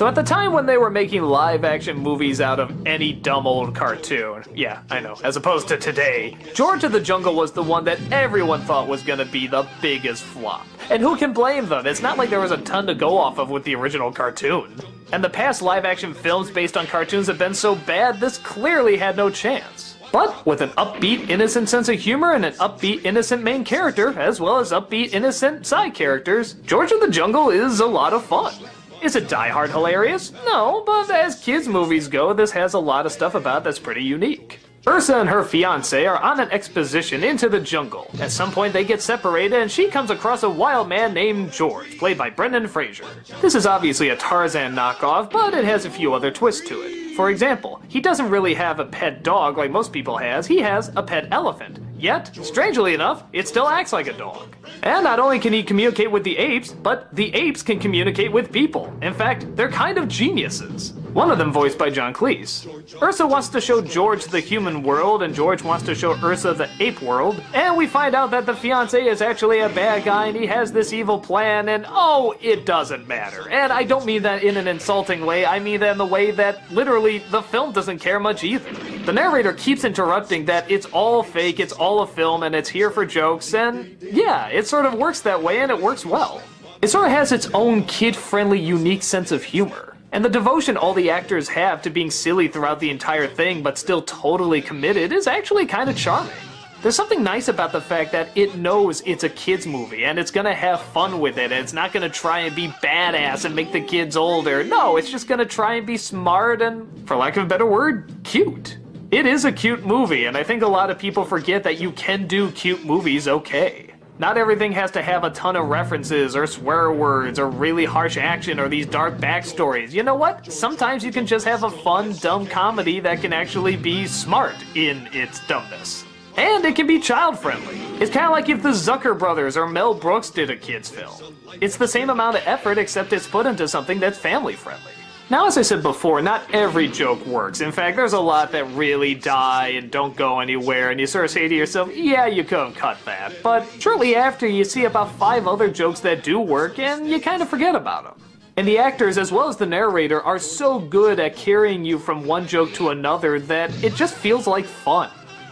So at the time when they were making live-action movies out of any dumb old cartoon, yeah, I know, as opposed to today, George of the Jungle was the one that everyone thought was gonna be the biggest flop. And who can blame them? It's not like there was a ton to go off of with the original cartoon. And the past live-action films based on cartoons have been so bad, this clearly had no chance. But with an upbeat, innocent sense of humor and an upbeat, innocent main character, as well as upbeat, innocent side characters, George of the Jungle is a lot of fun. Is it die-hard hilarious? No, but as kids' movies go, this has a lot of stuff about it that's pretty unique. Ursa and her fiancé are on an expedition into the jungle. At some point they get separated and she comes across a wild man named George, played by Brendan Fraser. This is obviously a Tarzan knockoff, but it has a few other twists to it. For example, he doesn't really have a pet dog like most people has, he has a pet elephant. Yet, strangely enough, it still acts like a dog. And not only can he communicate with the apes, but the apes can communicate with people. In fact, they're kind of geniuses. One of them voiced by John Cleese. Ursa wants to show George the human world, and George wants to show Ursa the ape world, and we find out that the fiancé is actually a bad guy and he has this evil plan, and oh, it doesn't matter. And I don't mean that in an insulting way, I mean that in the way that literally the film doesn't care much either. The narrator keeps interrupting that it's all fake, it's all a film, and it's here for jokes, and yeah, it sort of works that way and it works well. It sort of has its own kid-friendly, unique sense of humor. And the devotion all the actors have to being silly throughout the entire thing but still totally committed is actually kind of charming. There's something nice about the fact that it knows it's a kids movie and it's gonna have fun with it, and it's not gonna try and be badass and make the kids older. No, it's just gonna try and be smart and, for lack of a better word, cute. It is a cute movie, and I think a lot of people forget that you can do cute movies okay. Not everything has to have a ton of references, or swear words, or really harsh action, or these dark backstories. You know what? Sometimes you can just have a fun, dumb comedy that can actually be smart in its dumbness. And it can be child-friendly. It's kind of like if the Zucker brothers or Mel Brooks did a kids film. It's the same amount of effort, except it's put into something that's family-friendly. Now, as I said before, not every joke works. In fact, there's a lot that really die and don't go anywhere, and you sort of say to yourself, yeah, you could have cut that. But shortly after, you see about 5 other jokes that do work, and you kind of forget about them. And the actors, as well as the narrator, are so good at carrying you from one joke to another that it just feels like fun.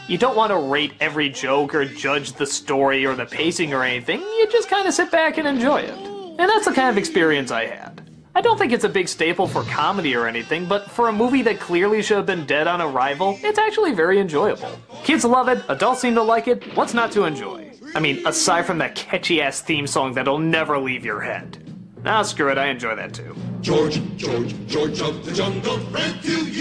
You don't want to rate every joke or judge the story or the pacing or anything, you just kind of sit back and enjoy it. And that's the kind of experience I had. I don't think it's a big staple for comedy or anything, but for a movie that clearly should have been dead on arrival, it's actually very enjoyable. Kids love it, adults seem to like it, what's not to enjoy? I mean, aside from that catchy-ass theme song that'll never leave your head. Nah, screw it, I enjoy that too. George, George, George of the Jungle ran to you.